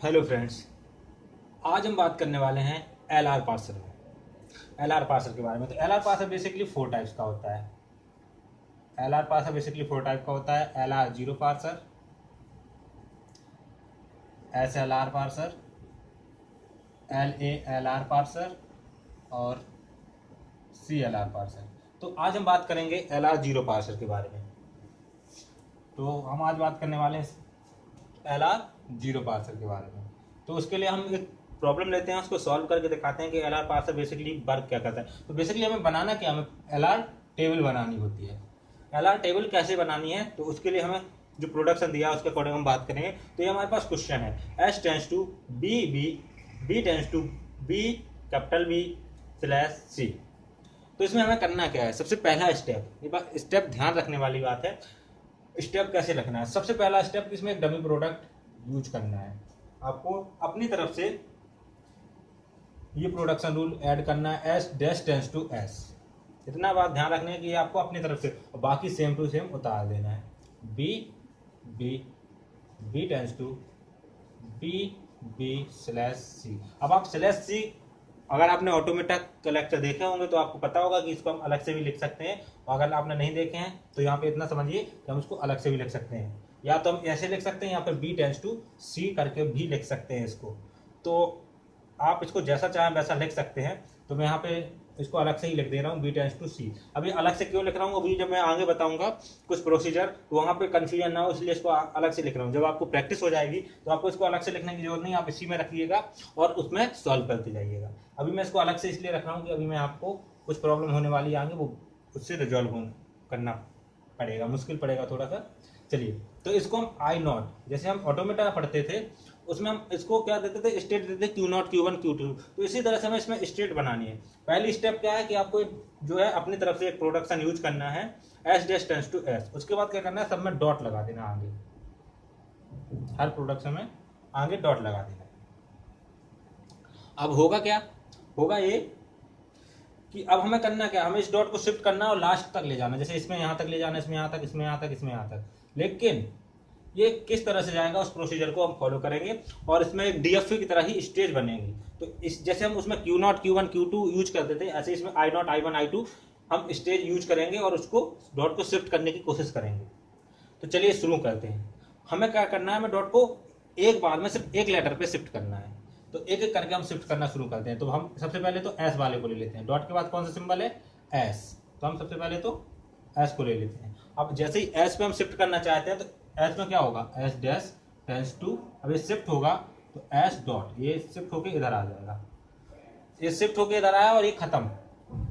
Hello friends, आज हम बात करने वाले हैं एल आर पार्सर में। एल आर पार्सर के बारे में। तो L R parser basically 4 types का होता है। L R parser basically 4 type का होता है। L R zero parser, S L R parser, L A L R parser और सी एल आर पार्सर। तो आज हम बात करेंगे एल आर जीरो पार्सर के बारे में। तो हम आज बात करने वाले हैं एल आर जीरो पार्सर के बारे में। तो उसके लिए हम एक प्रॉब्लम लेते हैं, उसको सॉल्व करके दिखाते हैं कि L R parser basically work क्या करता है। तो बेसिकली हमें बनाना क्या, हमें एल आर टेबल बनानी होती है। एल आर टेबल कैसे बनानी है, तो उसके लिए हमें जो प्रोडक्शन दिया है उसके अकॉर्डिंग हम बात करेंगे। तो ये हमारे पास क्वेश्चन है, S tends to B B, B tends to B capital B slash C. तो इसमें हमें करना क्या है, सबसे पहला स्टेप, ये बात स्टेप ध्यान रखने वाली बात है। स्टेप कैसे रखना है, सबसे पहला स्टेप इसमें एक डमी प्रोडक्ट यूज करना है। आपको अपनी तरफ से ये प्रोडक्शन रूल ऐड करना है, S dash tends to S. इतना बात ध्यान रखना है कि ये आपको अपनी तरफ से, और बाकी सेम टू सेम उतार देना है। B B, B tends to B B slash C. अब आप स्लैश सी, अगर आपने ऑटोमेटा का लेक्चर देखे होंगे तो आपको पता होगा कि इसको हम अलग से भी लिख सकते हैं, और अगर आपने नहीं देखे हैं तो यहाँ पे इतना समझिए कि हम इसको अलग से भी लिख सकते हैं। या तो हम ऐसे लिख सकते हैं, यहाँ पर बी टेंस टू सी करके भी लिख सकते हैं इसको। तो आप इसको जैसा चाहें वैसा लिख सकते हैं। तो मैं यहाँ पे इसको अलग से ही लिख दे रहा हूँ, बी टेंस टू सी। अभी अलग से क्यों लिख रहा हूँ, अभी जब मैं आगे बताऊंगा कुछ प्रोसीजर, तो वहाँ पे कन्फ्यूजन ना हो, इसलिए इसको अलग से लिख रहा हूँ। जब आपको प्रैक्टिस हो जाएगी तो आपको इसको अलग से लिखने की जरूरत नहीं, आप इसी में रखिएगा और उसमें सॉल्व करते जाइएगा। अभी मैं इसको अलग से इसलिए रख रहा हूँ कि अभी मैं आपको कुछ प्रॉब्लम होने वाली आगे, वो उससे रिजॉल्व करना पड़ेगा, मुश्किल पड़ेगा थोड़ा सा। चलिए, तो इसको हम आई नॉट, जैसे हम ऑटोमेटा पढ़ते थे उसमें हम इसको क्या देते थे, स्टेट देते थे Q naught Q one Q two. तो इसी तरह से हमें इसमें स्टेट बनानी है। पहली स्टेप क्या है कि आपको जो है अपनी तरफ से एक प्रोडक्शन यूज करना है, S dash tends to S. उसके बाद क्या करना है, सब में डॉट लगा देना, आगे हर प्रोडक्शन में आगे डॉट लगा देना। अब होगा क्या, होगा ये कि अब हमें करना क्या, हमें इस डॉट को शिफ्ट करना और लास्ट तक ले जाना। जैसे इसमें यहाँ तक ले जाना, इसमें यहाँ तक, इसमें यहाँ तक, इसमें यहाँ तक। लेकिन ये किस तरह से जाएगा उस प्रोसीजर को हम फॉलो करेंगे, और इसमें एक डीएफए की तरह ही स्टेज बनेगी। तो इस जैसे हम उसमें Q naught Q one Q two use करते थे, ऐसे इसमें I naught I one I two हम स्टेज यूज करेंगे और उसको डॉट को शिफ्ट करने की कोशिश करेंगे। तो चलिए शुरू करते हैं। हमें क्या करना है, हमें डॉट को एक बार में सिर्फ एक लेटर पे शिफ्ट करना है। तो एक एक करके हम शिफ्ट करना शुरू करते हैं। तो हम सबसे पहले तो एस वाले को ले लेते हैं। डॉट के बाद कौन सा सिंबल है, एस। तो हम सबसे पहले तो एस को ले लेते हैं। अब जैसे ही एस पे हम शिफ्ट करना चाहते हैं तो एस में क्या होगा, एस डैश टेंस टू, अब ये शिफ्ट होगा तो एस डॉट, ये शिफ्ट होके इधर आ जाएगा। ये शिफ्ट होके इधर आया और ये खत्म,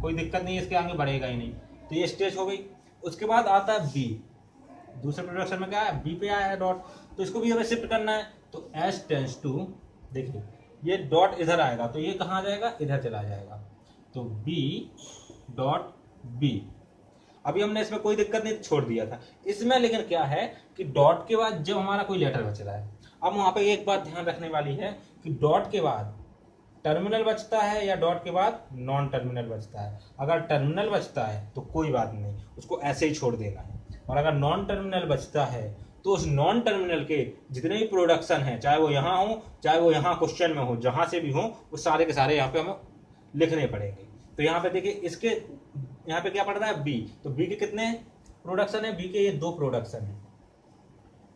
कोई दिक्कत नहीं, इसके आगे बढ़ेगा ही नहीं। तो ये स्टेज हो गई। उसके बाद आता है बी। दूसरे प्रोडक्शन में क्या है, बी पे आया है डॉट, तो इसको भी हमें शिफ्ट करना है। तो एस टेंस टू, देखिए ये डॉट इधर आएगा तो ये कहाँ जाएगा, इधर चला जाएगा। तो बी डॉट बी। अभी हमने इसमें कोई दिक्कत नहीं, छोड़ दिया था इसमें। लेकिन क्या है कि डॉट के बाद जब हमारा कोई लेटर बच रहा है, अब वहां पे एक बात ध्यान रखने वाली है कि डॉट के बाद टर्मिनल बचता है या डॉट के बाद नॉन टर्मिनल बचता है। अगर टर्मिनल बचता है तो कोई बात नहीं, उसको ऐसे ही छोड़ देना है। और अगर नॉन टर्मिनल बचता है तो उस नॉन टर्मिनल के जितने भी प्रोडक्शन है, चाहे वो यहाँ हो चाहे वो यहाँ क्वेश्चन में हो, जहां से भी हो, वो सारे के सारे यहाँ पे हमें लिखने पड़ेंगे। तो यहाँ पे देखिए, इसके यहाँ पे क्या पड़ रहा है, बी। तो बी के कितने प्रोडक्शन है, बी के ये 2 प्रोडक्शन है,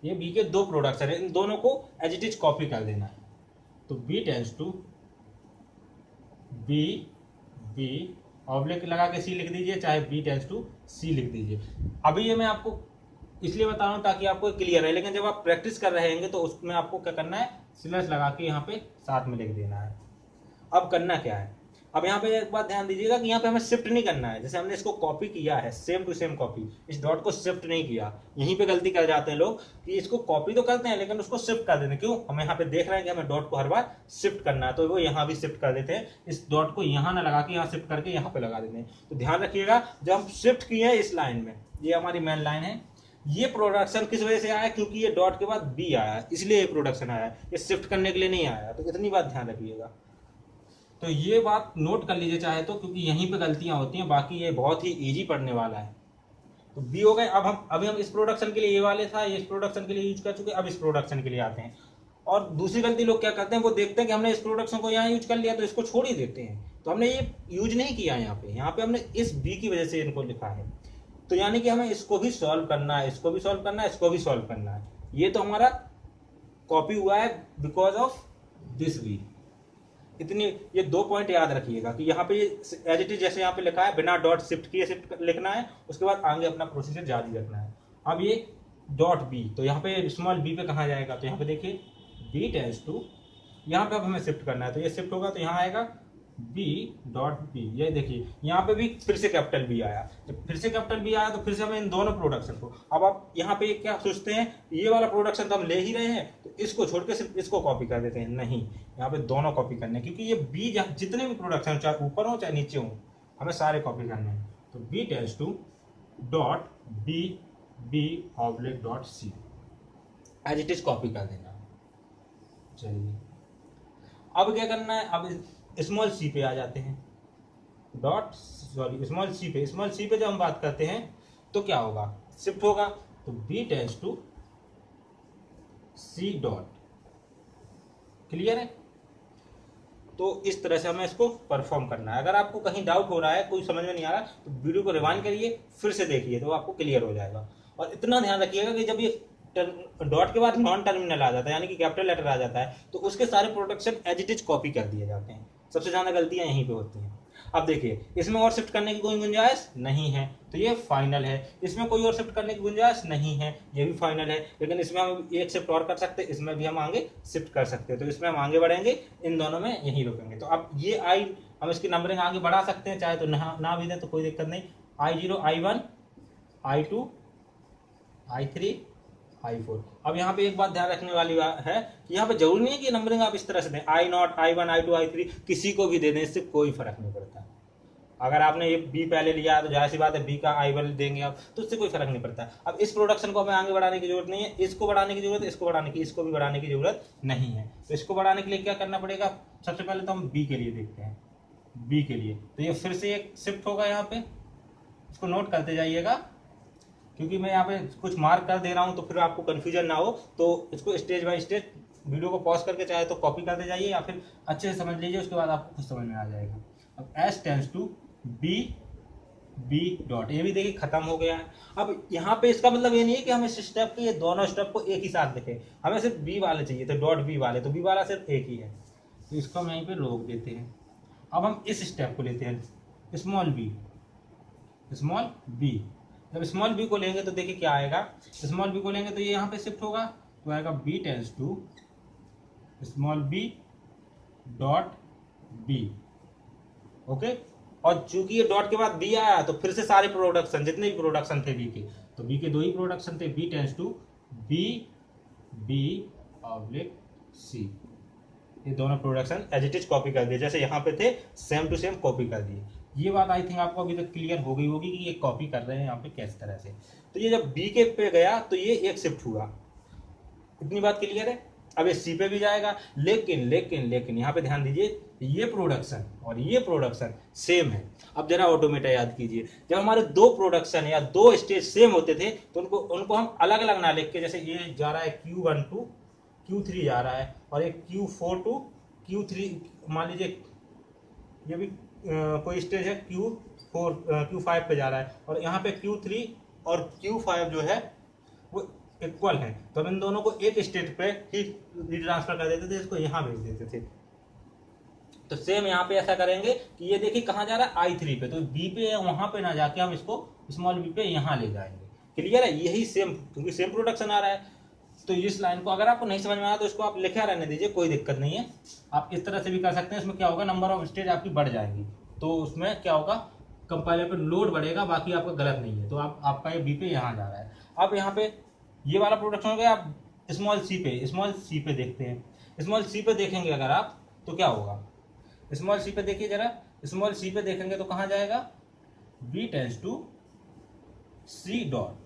ये बी के 2 प्रोडक्शन है। इन दोनों को एज इट इज कॉपी कर देना है। तो B tends to B B oblique लगा के सी लिख दीजिए, चाहे बी टेंस टू सी लिख दीजिए। अभी ये मैं आपको इसलिए बता रहा हूं ताकि आपको क्लियर है, लेकिन जब आप प्रैक्टिस कर रहे होंगे तो उसमें आपको क्या करना है, स्लैश लगा के यहाँ पे साथ में लिख देना है। अब करना क्या है, अब यहाँ पे एक बात ध्यान दीजिएगा कि यहाँ पे हमें शिफ्ट नहीं करना है। जैसे हमने इसको कॉपी किया है, सेम टू सेम कॉपी, इस डॉट को शिफ्ट नहीं किया। यहीं पे गलती कर जाते हैं लोग कि इसको कॉपी तो करते हैं लेकिन उसको शिफ्ट कर देते हैं। क्यों, हम यहाँ पे देख रहे हैं कि हमें डॉट को हर बार शिफ्ट करना है, तो वो यहाँ भी शिफ्ट कर देते हैं। इस डॉट को यहाँ ना लगा के यहाँ शिफ्ट करके यहाँ पे लगा देते हैं। तो ध्यान रखिएगा, जब हम शिफ्ट किए हैं इस लाइन में, ये हमारी मेन लाइन है, ये प्रोडक्शन किस वजह से आया, क्योंकि ये डॉट के बाद बी आया, इसलिए ये प्रोडक्शन आया, ये शिफ्ट करने के लिए नहीं आया। तो इतनी बात ध्यान रखिएगा। तो ये बात नोट कर लीजिए चाहे तो, क्योंकि यहीं पे गलतियां होती हैं, बाकी ये बहुत ही इजी पढ़ने वाला है। तो बी हो गए। अब हम इस प्रोडक्शन के लिए ये वाले था, ये इस प्रोडक्शन के लिए यूज कर चुके, अब इस प्रोडक्शन के लिए आते हैं। और दूसरी गलती लोग क्या करते हैं, वो देखते हैं कि हमने इस प्रोडक्शन को यहाँ यूज कर लिया तो इसको छोड़ ही देते हैं, तो हमने ये यूज नहीं किया यहाँ पे हमने इस बी की वजह से इनको लिखा है। तो यानी कि हमें इसको भी सॉल्व करना है, इसको भी सॉल्व करना है, इसको भी सॉल्व करना है। ये तो हमारा कॉपी हुआ है बिकॉज ऑफ दिस बी। इतनी ये 2 पॉइंट याद रखिएगा कि यहाँ पे एज इट इज जैसे यहाँ पे लिखा है बिना डॉट शिफ्ट किए शिफ्ट लिखना है, उसके बाद आगे अपना प्रोसीजर जारी रखना है। अब ये डॉट बी, तो यहाँ पे स्मॉल बी पे कहाँ जाएगा, तो यहाँ पे देखिए बी टेंड्स टू, यहाँ पे अब हमें शिफ्ट करना है, तो ये शिफ्ट होगा तो यहाँ आएगा बी डॉट बी। ये देखिए यहाँ पे भी फिर से कैपिटल बी आया, जब फिर से कैपिटल बी आया तो फिर से हमें इन दोनों प्रोडक्शन को, अब आप यहाँ पे क्या सोचते हैं, ये वाला प्रोडक्शन तो हम ले ही रहे हैं तो इसको छोड़ के सिर्फ इसको कॉपी कर देते हैं। नहीं, यहाँ पे दोनों कॉपी करने हैं, क्योंकि ये बी जितने भी प्रोडक्शन चाहे ऊपर हो चाहे नीचे हो हमें सारे कॉपी करने हैं। तो B tends to dot B B oblique dot C, as it is copy कर देना। चलिए अब क्या करना है, अब स्मॉल सी पे आ जाते हैं, डॉट सॉरी स्मॉल सी पे, स्मॉल सी पे जब हम बात करते हैं तो क्या होगा, शिफ्ट होगा, तो B tends to C dot. Clear है? तो इस तरह से हमें इसको परफॉर्म करना है। अगर आपको कहीं डाउट हो रहा है, कोई समझ में नहीं आ रहा, तो वीडियो को रिवाइंड करिए, फिर से देखिए, तो आपको क्लियर हो जाएगा। और इतना ध्यान रखिएगा कि जब ये डॉट के बाद नॉन टर्मिनल आ जाता है, यानी कि कैपिटल लेटर आ जाता है, तो उसके सारे production as it is copy कर दिए जाते हैं। सबसे ज्यादा गलतियां यहीं पे होती हैं। अब देखिए इसमें और शिफ्ट करने की कोई गुंजाइश नहीं है, तो ये फाइनल है। इसमें कोई और शिफ्ट करने की गुंजाइश नहीं है, ये भी फाइनल है। लेकिन इसमें हम एक शिफ्ट और कर सकते हैं, इसमें भी हम आगे शिफ्ट कर सकते हैं, तो इसमें हम आगे बढ़ेंगे, इन दोनों में यहीं रुकेंगे। तो अब ये आई हम इसकी नंबरिंग आगे बढ़ा सकते हैं, चाहे तो ना भी दें तो कोई दिक्कत नहीं। I0 I1 I2 I3 I4। अब यहाँ पे एक बात ध्यान रखने वाली है कि यहाँ पे जरूरी नहीं है कि नंबरिंग आप इस तरह से दें, I0 I1 I2 I3 किसी को भी दे दें, इससे कोई फर्क नहीं पड़ता। अगर आपने ये बी पहले लिया है तो जाहिर सी बात है बी का I1 देंगे आप, तो उससे कोई फर्क नहीं पड़ता। अब इस प्रोडक्शन को हमें आगे बढ़ाने की जरूरत नहीं है, इसको बढ़ाने की जरूरत है, इसको बढ़ाने की, इसको भी बढ़ाने की जरूरत नहीं है। तो इसको बढ़ाने के लिए क्या करना पड़ेगा, सबसे पहले तो हम बी के लिए देखते हैं। बी के लिए तो ये फिर से एक शिफ्ट होगा, यहाँ पे इसको नोट करते जाइएगा, क्योंकि मैं यहाँ पे कुछ मार्क कर दे रहा हूँ तो फिर आपको कंफ्यूजन ना हो। तो इसको स्टेज बाय स्टेज वीडियो को पॉज करके चाहे तो कॉपी करते जाइए, या फिर अच्छे से समझ लीजिए, उसके बाद आपको कुछ समझ में आ जाएगा। अब S tends to B B dot, ये भी देखिए खत्म हो गया है। अब यहाँ पे इसका मतलब ये नहीं है कि हम इस स्टेप के ये दोनों स्टेप को एक ही साथ लिखें, हमें सिर्फ बी वाले चाहिए थे, डॉट बी वाले, तो बी वाला सिर्फ एक ही है, तो इसको हम यहीं पे रोक देते हैं। अब हम इस स्टेप को लेते हैं, स्मॉल बी स्मॉल बी। जब स्मॉल बी को लेंगे तो देखिए क्या आएगा, स्मॉल बी को लेंगे तो ये यहाँ पे शिफ्ट होगा, तो आएगा B tends to small B dot B. Okay, और चूंकि ये डॉट के बाद बी आया तो फिर से सारे प्रोडक्शन जितने भी प्रोडक्शन थे बी के, तो बी के 2 ही प्रोडक्शन थे, B tends to B B oblique C. ये दोनों production as it is copy कर दिए, जैसे यहाँ पे थे सेम टू सेम कॉपी कर दिए। ये बात आई थिंक आपको अभी तक क्लियर हो गई होगी कि ये कॉपी कर रहे हैं यहाँ पे किस तरह से। तो ये जब बी के पे गया तो ये एक शिफ्ट हुआ, इतनी बात क्लियर है। अब ये सी पे भी जाएगा, लेकिन लेकिन लेकिन यहाँ पे ध्यान दीजिए, ये प्रोडक्शन और ये प्रोडक्शन सेम है। अब जरा ऑटोमेटा याद कीजिए, जब हमारे 2 प्रोडक्शन या 2 स्टेज सेम होते थे तो उनको हम अलग अलग ना लिख के, जैसे ये जा रहा है Q1 टू Q3 जा रहा है, और एक Q4 टू Q3, मान लीजिए ये भी कोई स्टेज है Q5 पे जा रहा है, और यहाँ पे Q3 और Q5 जो है वो इक्वल है, तो हम इन दोनों को एक स्टेट पे ही ट्रांसफर कर देते थे, इसको यहाँ भेज देते थे। तो सेम यहाँ पे ऐसा करेंगे कि ये देखिए कहाँ जा रहा है I3 पे, तो बी पे वहां पे ना जाके हम इसको स्मॉल बी पे यहाँ ले जाएंगे। क्लियर है? यही सेम, क्योंकि सेम प्रोडक्शन आ रहा है। तो इस लाइन को अगर आपको नहीं समझ में आया तो इसको आप लिखा रहने दीजिए, कोई दिक्कत नहीं है, आप इस तरह से भी कर सकते हैं। इसमें क्या होगा, नंबर ऑफ स्टेज आपकी बढ़ जाएगी, तो उसमें क्या होगा, कंपाइलर पे लोड बढ़ेगा, बाकी आपका गलत नहीं है। तो आपका ये बी पे यहाँ जा रहा है। अब यहाँ पे ये वाला प्रोडक्शन हो गया। आप स्मॉल सी पे देखते हैं। स्मॉल सी पे देखेंगे अगर आप तो क्या होगा, स्मॉल सी पे देखिए जरा, स्मॉल सी पे देखेंगे तो कहाँ जाएगा, B tends to C dot,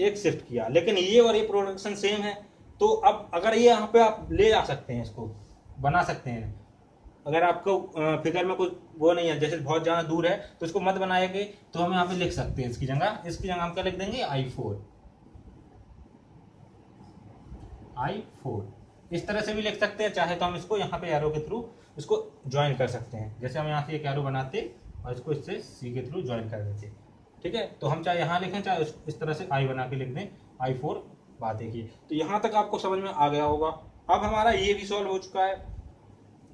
एक शिफ्ट किया, लेकिन ये और ये प्रोडक्शन सेम है। तो अब अगर ये यहाँ पे आप ले जा सकते हैं, इसको बना सकते हैं। अगर आपको फिगर में कुछ वो नहीं है, जैसे बहुत ज्यादा दूर है तो इसको मत बनाएंगे, तो हम यहाँ पे लिख सकते हैं इसकी जगह हम क्या लिख देंगे, I4। I4। इस तरह से भी लिख सकते हैं, चाहे तो हम इसको यहाँ पे एरो के थ्रू इसको ज्वाइन कर सकते हैं। जैसे हम यहाँ से एक एरो बनाते और इसको इससे C के थ्रू ज्वाइन कर देते। ठीक है, तो हम चाहे यहाँ लिखें चाहे इस तरह से I बना के लिख दें, I4। बात देखिए, तो यहाँ तक आपको समझ में आ गया होगा। अब हमारा ये भी सॉल्व हो चुका है।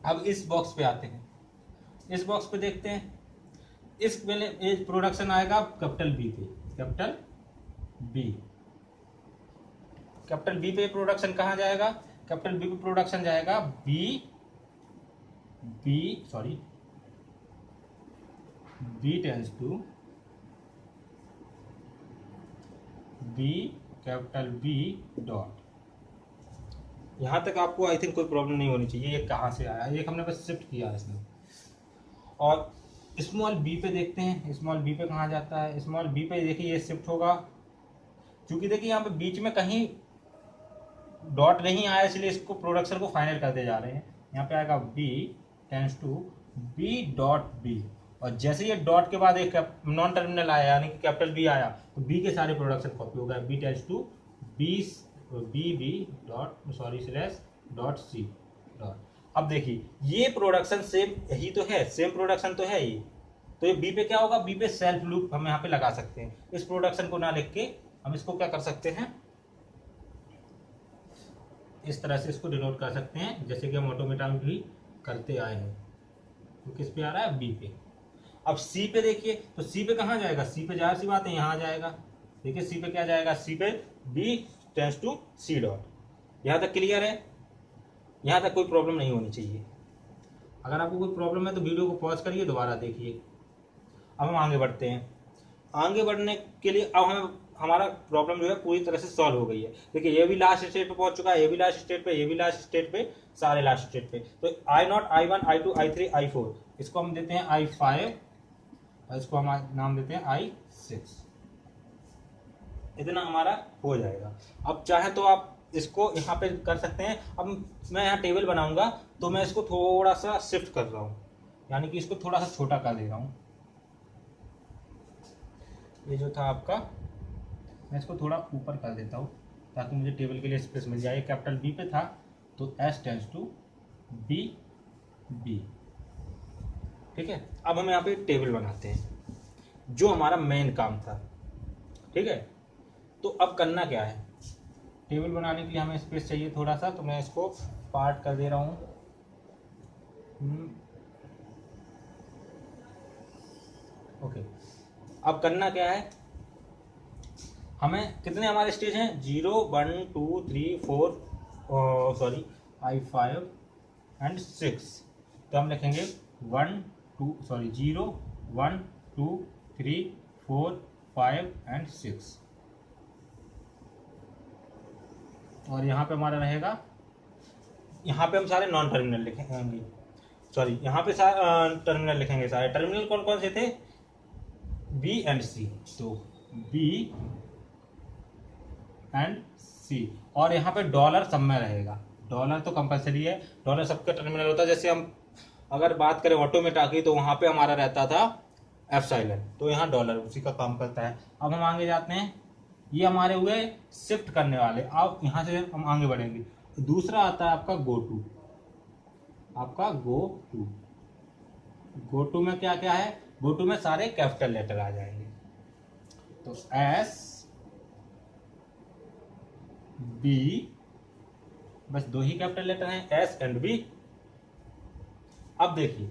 अब इस बॉक्स पे आते हैं, इस बॉक्स पे देखते हैं। इस प्रोडक्शन आएगा कैपिटल बी पे, कैपिटल बी पे प्रोडक्शन कहाँ जाएगा? कैपिटल बी पे प्रोडक्शन जाएगा B tends to B capital B dot. यहां तक आपको आई थिंक कोई प्रॉब्लम नहीं होनी चाहिए। ये कहाँ से आया? ये हमने बस शिफ्ट किया इसमें। और स्मॉल बी पे देखते हैं, स्मॉल बी पे कहाँ जाता है? स्मॉल बी पे देखिए ये शिफ्ट होगा, क्योंकि देखिए यहाँ पे बीच में कहीं डॉट नहीं आया, इसलिए इसको प्रोडक्शन को फाइनल करते जा रहे हैं। यहाँ पे आएगा B tends to B dot B, और जैसे ये डॉट के बाद एक नॉन टर्मिनल आया यानी कि कैपिटल बी आया, तो बी के सारे प्रोडक्शन कॉपी हो गए। B tends to B dot slash dot C dot. अब देखिए ये प्रोडक्शन सेम यही तो है, सेम प्रोडक्शन तो है ये। तो ये बी पे क्या होगा? बी पे सेल्फ लूप हम यहाँ पे लगा सकते हैं। इस प्रोडक्शन को ना लिख के हम इसको क्या कर सकते हैं, इस तरह से इसको डिनोट कर सकते हैं, जैसे कि हम ऑटोमेटा में भी करते आए हैं। तो किस पे आ रहा है? बी पे। अब सी पे देखिए, तो सी पे कहाँ जाएगा? सी पे जाहिर सी बात है यहाँ जाएगा। देखिए सी पे क्या जाएगा? सी पे B tends to C dot. यहाँ तक क्लियर है? यहाँ तक कोई प्रॉब्लम नहीं होनी चाहिए। अगर आपको कोई प्रॉब्लम है तो वीडियो को पॉज करिए, दोबारा देखिए। अब हम आगे बढ़ते हैं। आगे बढ़ने के लिए अब हमें हमारा प्रॉब्लम जो है पूरी तरह से सॉल्व हो गई है। देखिए ये भी लास्ट स्टेट पे पहुंच चुका है, ये भी लास्ट स्टेट पे, ये भी लास्ट स्टेट पे, सारे लास्ट स्टेट पे। तो I0, I1, I2, I3, I4, इसको हम देते हैं I5 और इसको हम नाम देते हैं I6। इतना हमारा हो जाएगा। अब चाहे तो आप इसको यहाँ पे कर सकते हैं। अब मैं यहाँ टेबल बनाऊंगा तो मैं इसको थोड़ा सा शिफ्ट कर रहा हूँ, यानी कि इसको थोड़ा सा छोटा कर दे रहा हूँ। ये जो था आपका, मैं इसको थोड़ा ऊपर कर देता हूँ ताकि मुझे टेबल के लिए स्पेस मिल जाए। कैपिटल बी पे था तो S टेंस टू बी। ठीक है, अब हम यहाँ पे टेबल बनाते हैं, जो हमारा मेन काम था। ठीक है, तो अब करना क्या है? टेबल बनाने के लिए हमें स्पेस चाहिए थोड़ा सा, तो मैं इसको पार्ट कर दे रहा हूँ। ओके, अब करना क्या है? हमें कितने हमारे स्टेज हैं? 0, 1, 2, 3, 4, सॉरी I5 एंड 6। तो हम लिखेंगे 0, 1, 2, 3, 4, 5 एंड 6। और यहाँ पे हमारा रहेगा, यहाँ पे हम सारे नॉन टर्मिनल लिखेंगे, सॉरी यहाँ पे टर्मिनल लिखेंगे सारे। टर्मिनल कौन कौन से थे? बी एंड सी। तो बी एंड सी, और यहाँ पे डॉलर सब में रहेगा। डॉलर तो कंपलसरी है, डॉलर सबका टर्मिनल होता है। जैसे हम अगर बात करें ऑटोमेटा की, तो वहाँ पे हमारा रहता था एप्सिलॉन, तो यहाँ डॉलर उसी का काम करता है। अब हम आगे जाते हैं, ये हमारे हुए शिफ्ट करने वाले। अब यहाँ से हम आगे बढ़ेंगे। दूसरा आता है आपका गो टू। आपका गो टू में क्या क्या है? गो टू में सारे कैपिटल लेटर आ जाएंगे। तो S B, बस दो ही कैपिटल लेटर हैं, S एंड B। अब देखिए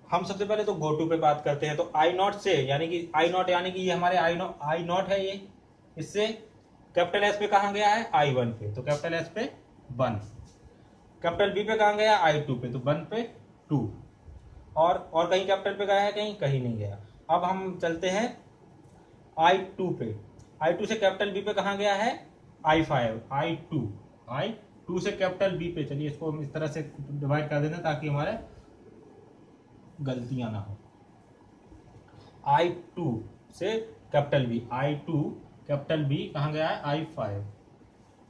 हम सबसे पहले तो गो टू पे बात करते हैं। तो I0 से, यानी कि I0 यानी कि ये हमारे I0 है, ये इससे कैपिटल S पे कहाँ गया है? I1 पे, तो कैपिटल S पे 1। कैपिटल B पे कहाँ गया? I2 पे, तो 1 पे 2। और कहीं कैपिटल पे गया है? कहीं नहीं गया। अब हम चलते हैं I2 पे। I2 से कैपिटल B पे कहाँ गया है? I5। I2 से कैपिटल B पे, चलिए इसको हम इस तरह से डिवाइड कर देना ताकि हमारे गलतियां ना हो। I2 से capital B, I2 capital B कहाँ गया है? I5।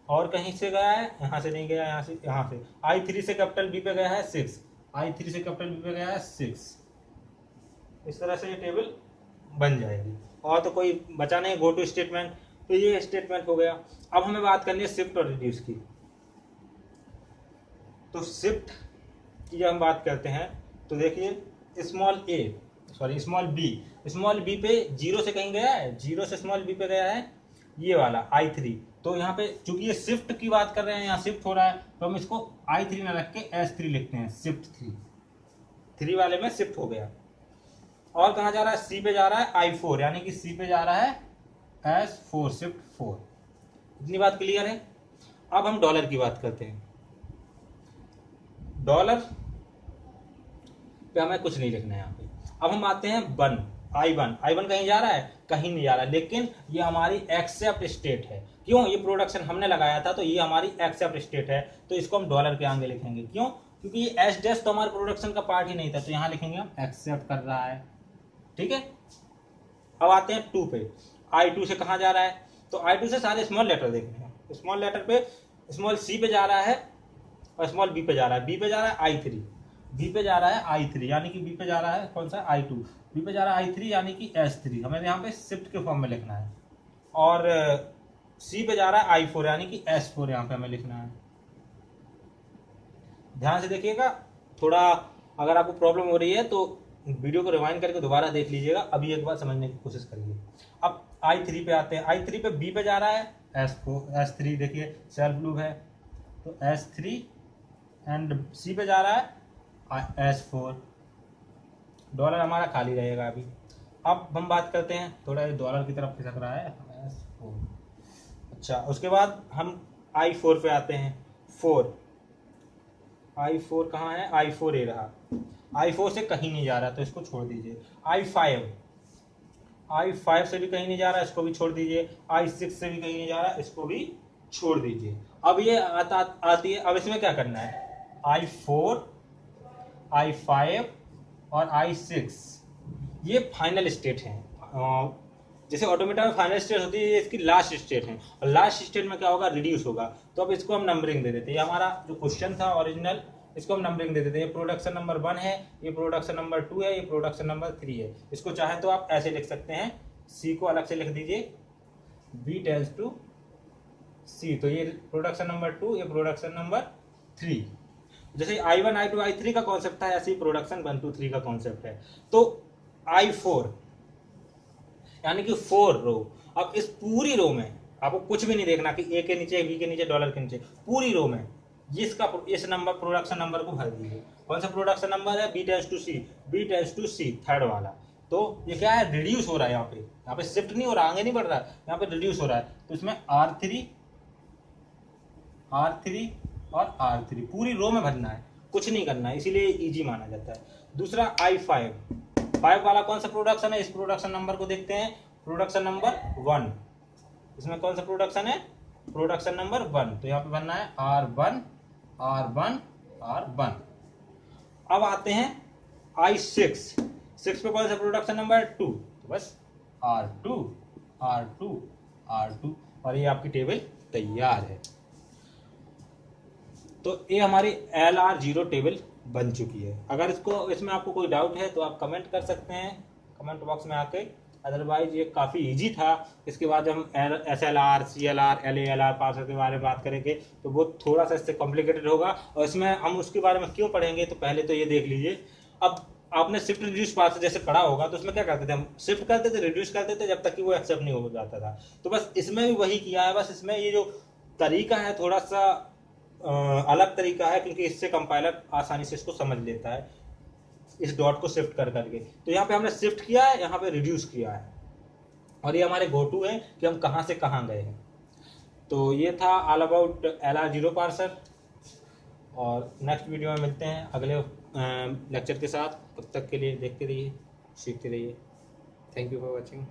और कहीं से गया है? यहाँ से नहीं गया, यहाँ से। I3 से कैपिटल B पे गया है 6। I3 से कैपिटल B पे गया है 6। इस तरह से ये टेबल बन जाएगी। और तो कोई बचा नहीं गो टू स्टेटमेंट। तो ये स्टेटमेंट हो गया। अब हमें बात करनी है शिफ्ट और रिड्यूस की। तो शिफ्ट की जब हम बात करते हैं तो देखिए स्मॉल बी पे 0 से कहीं गया है, 0 से स्मॉल बी पे गया है ये वाला I3। तो यहाँ पे चूंकि ये शिफ्ट की बात कर रहे हैं, यहाँ शिफ्ट हो रहा है, तो हम इसको I3 ना रख के S3 लिखते हैं। शिफ्ट 3 वाले में शिफ्ट हो गया। और कहाँ जा रहा है, सी पे जा रहा है I4, यानी कि सी पे जा रहा है S4, शिफ्ट 4। इतनी बात क्लियर है। अब हम डॉलर की बात करते हैं। डॉलर पे हमें कुछ नहीं लिखना है यहाँ पे। अब हम आते हैं I1 कहीं जा रहा है, कहीं नहीं जा रहा, लेकिन ये हमारी एक्सेप्ट स्टेट है। क्यों, ये प्रोडक्शन हमने लगाया था, तो ये हमारी एक्सेप्ट स्टेट है, तो इसको हम डॉलर के आगे लिखेंगे। क्यों, क्योंकि ये एस डैश तो हमारे प्रोडक्शन का पार्ट ही नहीं था, तो यहाँ लिखेंगे हम एक्सेप्ट कर रहा है। ठीक है। अब आते हैं 2 पे। I2 से कहाँ जा रहा है, तो I2 से सारे स्मॉल लेटर देखने हैं। स्मॉल लेटर पे स्मॉल सी पे जा रहा है और स्मॉल बी पे जा रहा है। बी पे जा रहा है I3, बी पे जा रहा है I3, यानी कि बी पे जा रहा है कौन सा, I2, बी पे जा रहा है I3 यानी कि S3। हमें यहाँ पे शिफ्ट के फॉर्म में लिखना है। और सी पे जा रहा है I4 यानी कि S4, यहाँ पे हमें लिखना है। ध्यान से देखिएगा, थोड़ा अगर आपको प्रॉब्लम हो रही है तो वीडियो को रिवाइंड करके दोबारा देख लीजिएगा। अभी एक बार समझने की कोशिश करिए। अब I3 पे आते हैं। I3 पे बी पे जा रहा है S3, देखिए सेल्फ लूप है, तो S3 एंड सी पे जा रहा है S4। डॉलर हमारा खाली रहेगा अभी। अब हम बात करते हैं, थोड़ा डॉलर की तरफ खिसक रहा है S4। अच्छा, उसके बाद हम I4 पे आते हैं। I4 कहाँ है, I4 ये रहा। I4 से कहीं नहीं जा रहा, तो इसको छोड़ दीजिए। I5 से भी कहीं नहीं जा रहा, इसको भी छोड़ दीजिए। I6 से भी कहीं नहीं जा रहा, इसको भी छोड़ दीजिए। अब ये आती है, अब इसमें क्या करना है, I4, I5 और I6 ये फाइनल स्टेट हैं। जैसे ऑटोमेटा में फाइनल स्टेट होती है, ये इसकी लास्ट स्टेट है। और लास्ट स्टेट में क्या होगा, रिड्यूस होगा। तो अब इसको हम नंबरिंग दे देते हैं। ये हमारा जो क्वेश्चन था ओरिजिनल, इसको हम नंबरिंग दे देते हैं। ये प्रोडक्शन नंबर 1 है, ये प्रोडक्शन नंबर 2 है, ये प्रोडक्शन नंबर 3 है। इसको चाहे तो आप ऐसे लिख सकते हैं, सी को अलग से लिख दीजिए, बी टेल्स टू सी। तो ये प्रोडक्शन नंबर 2, ये प्रोडक्शन नंबर 3। जैसे I1, I2, I3 का कॉन्सेप्ट था, ऐसे ही प्रोडक्शन 1, 2, 3 का कॉन्सेप्ट है। तो I4 यानी कि 4 रो। अब इस पूरी रो में आपको कुछ भी नहीं देखना कि ए के नीचे, बी के नीचे, डॉलर के नीचे, पूरी रो में इस नंबर प्रोडक्शन नंबर को भर दीजिए। कौन सा प्रोडक्शन नंबर है, B tends to C, third वाला। तो ये क्या है, रिड्यूस हो रहा है। यहाँ पे शिफ्ट नहीं हो रहा, आगे नहीं बढ़ रहा है, यहाँ पे रिड्यूस हो रहा है। तो इसमें R3 और R3 पूरी रो में भरना है, कुछ नहीं करना है, इसीलिए इजी माना जाता है। दूसरा I5 वाला कौन सा प्रोडक्शन है, इस प्रोडक्शन नंबर को देखते हैं, प्रोडक्शन नंबर 1। इसमें कौन सा प्रोडक्शन है, प्रोडक्शन नंबर 1। तो यहाँ पे बनना है R1। अब आते हैं I6 पे कौन सा प्रोडक्शन नंबर 2, तो बस R2 और ये आपकी टेबल तैयार है। तो ये हमारी LR0 टेबल बन चुकी है। अगर इसमें आपको कोई डाउट है तो आप कमेंट कर सकते हैं कमेंट बॉक्स में आके। अदरवाइज ये काफ़ी इजी था। इसके बाद जब हम SLR, CLR, LALR पार्सर के बारे में बात करेंगे तो वो थोड़ा सा इससे कॉम्प्लिकेटेड होगा, और इसमें हम उसके बारे में क्यों पढ़ेंगे, तो पहले तो ये देख लीजिए। अब आपने शिफ्ट रिड्यूस पार्सर जैसे पढ़ा होगा, तो उसमें क्या करते थे, हम शिफ्ट करते थे, रिड्यूस करते थे, जब तक कि वो एक्सेप्ट नहीं हो जाता था। तो बस इसमें भी वही किया है। बस इसमें ये जो तरीका है थोड़ा सा अलग तरीका है, क्योंकि इससे कंपाइलर आसानी से इसको समझ लेता है, इस डॉट को शिफ्ट कर करके। तो यहाँ पे हमने शिफ्ट किया है, यहाँ पे रिड्यूस किया है, और ये हमारे गो टू है कि हम कहाँ से कहाँ गए हैं। तो ये था ऑल अबाउट LR0 पार्सर, और नेक्स्ट वीडियो में मिलते हैं अगले लेक्चर के साथ। तब तक के लिए देखते रहिए, सीखते रहिए। Thank you for watching.